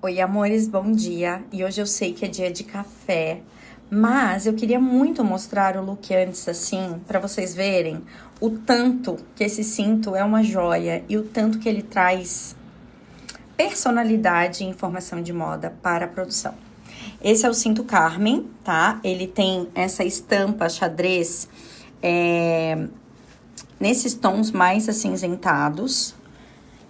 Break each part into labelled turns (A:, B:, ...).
A: Oi, amores, bom dia. E hoje eu sei que é dia de café, mas eu queria muito mostrar o look antes assim, pra vocês verem o tanto que esse cinto é uma joia e o tanto que ele traz personalidade e informação de moda para a produção. Esse é o cinto Carmen, tá? Ele tem essa estampa xadrez nesses tons mais acinzentados.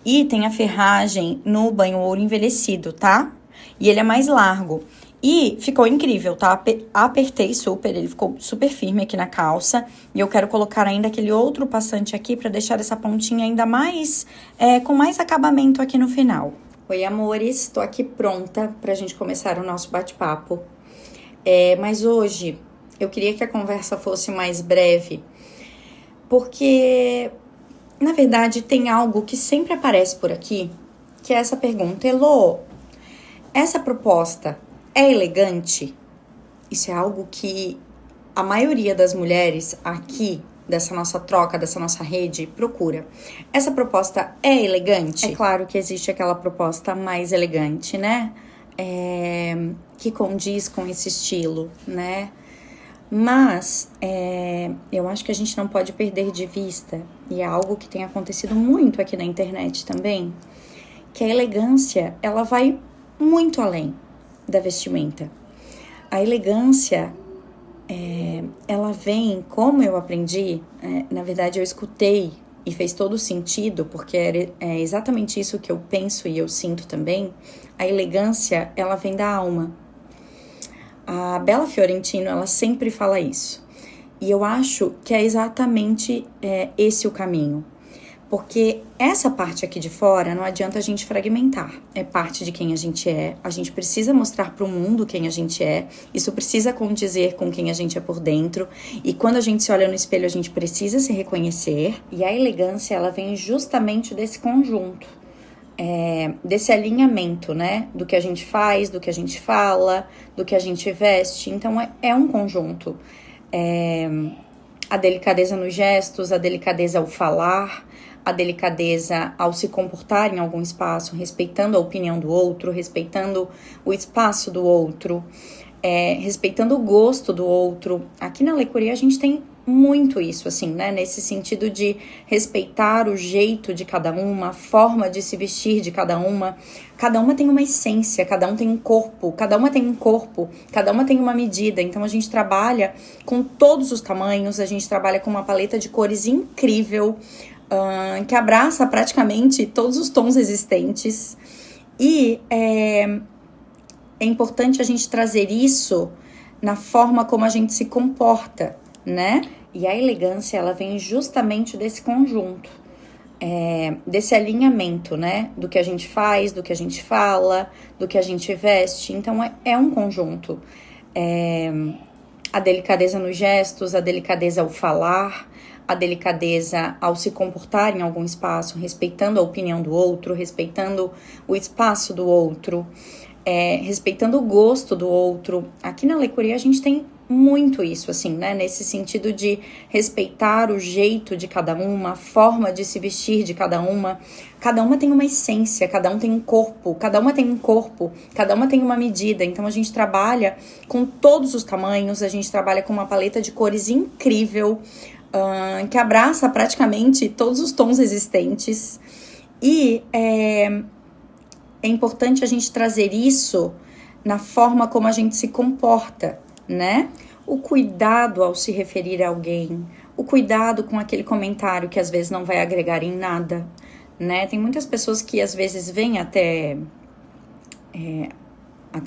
A: E tem a ferragem no banho ouro envelhecido, tá? E ele é mais largo. E ficou incrível, tá? Apertei super, ele ficou super firme aqui na calça. E eu quero colocar ainda aquele outro passante aqui pra deixar essa pontinha ainda mais, com mais acabamento aqui no final. Oi, amores, tô aqui pronta pra gente começar o nosso bate-papo. Mas hoje eu queria que a conversa fosse mais breve, porque na verdade, tem algo que sempre aparece por aqui, que é essa pergunta: Elô, essa proposta é elegante? Isso é algo que a maioria das mulheres aqui, dessa nossa troca, dessa nossa rede, procura. Essa proposta é elegante? É claro que existe aquela proposta mais elegante, né? Que condiz com esse estilo, né? Mas eu acho que a gente não pode perder de vista, e é algo que tem acontecido muito aqui na internet também, que a elegância, ela vai muito além da vestimenta. A elegância, ela vem, como eu aprendi, na verdade eu escutei e fez todo sentido, porque é exatamente isso que eu penso e eu sinto também. A elegância, ela vem da alma. A Bela Fiorentino, ela sempre fala isso. E eu acho que é exatamente esse o caminho. Porque essa parte aqui de fora, não adianta a gente fragmentar. É parte de quem a gente é. A gente precisa mostrar para o mundo quem a gente é. Isso precisa condizer com quem a gente é por dentro. E quando a gente se olha no espelho, a gente precisa se reconhecer. E a elegância, ela vem justamente desse conjunto. Desse alinhamento, né? Do que a gente faz, do que a gente fala, do que a gente veste. Então, é um conjunto. A delicadeza nos gestos, a delicadeza ao falar, a delicadeza ao se comportar em algum espaço, respeitando a opinião do outro, respeitando o espaço do outro, respeitando o gosto do outro. Aqui na Le Courrier a gente tem muito isso, assim, né? Nesse sentido de respeitar o jeito de cada uma, a forma de se vestir de cada uma. Cada uma tem uma essência, cada um tem um corpo, cada uma tem um corpo, cada uma tem uma medida. Então a gente trabalha com todos os tamanhos, a gente trabalha com uma paleta de cores incrível, que abraça praticamente todos os tons existentes. E é importante a gente trazer isso na forma como a gente se comporta, né? E a elegância, ela vem justamente desse conjunto, desse alinhamento, né? Do que a gente faz, do que a gente fala, do que a gente veste. Então, é um conjunto. A delicadeza nos gestos, a delicadeza ao falar, a delicadeza ao se comportar em algum espaço, respeitando a opinião do outro, respeitando o espaço do outro, respeitando o gosto do outro. Aqui na Le Courrier a gente tem muito isso, assim, né? Nesse sentido de respeitar o jeito de cada uma, a forma de se vestir de cada uma. Cada uma tem uma essência, cada um tem um corpo, cada uma tem um corpo, cada uma tem uma medida. Então a gente trabalha com todos os tamanhos, a gente trabalha com uma paleta de cores incrível, que abraça praticamente todos os tons existentes. E é importante a gente trazer isso na forma como a gente se comporta, né? O cuidado ao se referir a alguém, o cuidado com aquele comentário que às vezes não vai agregar em nada, né? Tem muitas pessoas que às vezes vêm até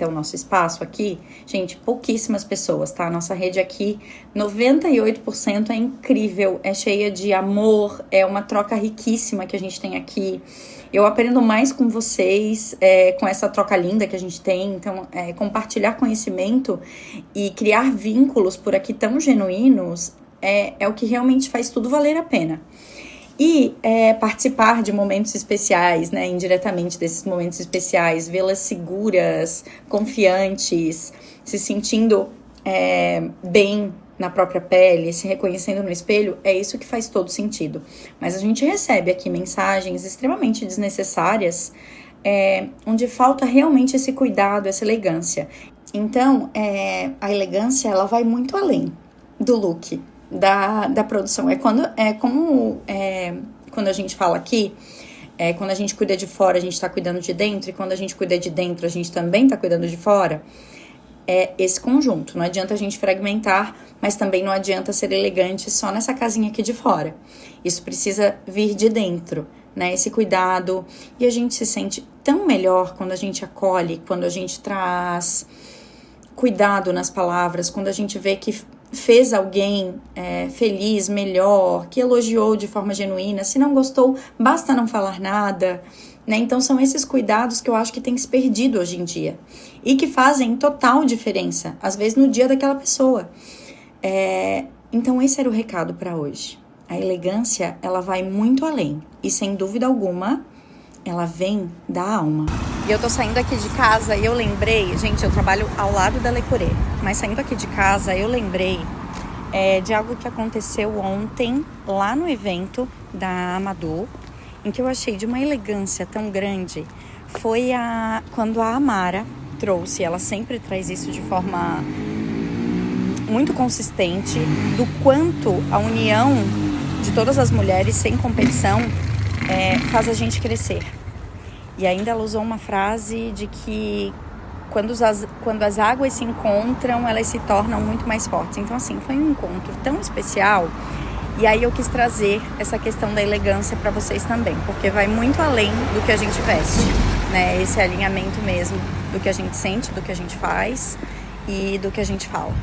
A: o nosso espaço aqui. Gente, pouquíssimas pessoas, tá? Nossa rede aqui, 98% é incrível, é cheia de amor, é uma troca riquíssima que a gente tem aqui. Eu aprendo mais com vocês, com essa troca linda que a gente tem. Então, compartilhar conhecimento e criar vínculos por aqui tão genuínos é o que realmente faz tudo valer a pena. E participar de momentos especiais, né, indiretamente desses momentos especiais, vê-las seguras, confiantes, se sentindo bem na própria pele, se reconhecendo no espelho, é isso que faz todo sentido. Mas a gente recebe aqui mensagens extremamente desnecessárias onde falta realmente esse cuidado, essa elegância. Então, a elegância, ela vai muito além do look, da produção. Quando a gente fala aqui, quando a gente cuida de fora, a gente tá cuidando de dentro, e quando a gente cuida de dentro, a gente também tá cuidando de fora. É esse conjunto. Não adianta a gente fragmentar, mas também não adianta ser elegante só nessa casinha aqui de fora. Isso precisa vir de dentro, né? Esse cuidado. E a gente se sente tão melhor quando a gente acolhe, quando a gente traz cuidado nas palavras, quando a gente vê que fez alguém feliz, melhor, que elogiou de forma genuína. Se não gostou, basta não falar nada. Né? Então são esses cuidados que eu acho que tem se perdido hoje em dia e que fazem total diferença, às vezes no dia daquela pessoa. Então esse era o recado para hoje. A elegância, ela vai muito além e sem dúvida alguma ela vem da alma. E eu tô saindo aqui de casa e eu lembrei, gente, eu trabalho ao lado da Le Courrier, mas saindo aqui de casa eu lembrei de algo que aconteceu ontem lá no evento da Amador, em que eu achei de uma elegância tão grande. Foi quando a Amara trouxe, ela sempre traz isso de forma muito consistente, do quanto a união de todas as mulheres sem competição faz a gente crescer. E ainda ela usou uma frase de que quando as águas se encontram, elas se tornam muito mais fortes. Então, assim, foi um encontro tão especial. E aí eu quis trazer essa questão da elegância para vocês também, porque vai muito além do que a gente veste, né? Esse alinhamento mesmo do que a gente sente, do que a gente faz e do que a gente fala.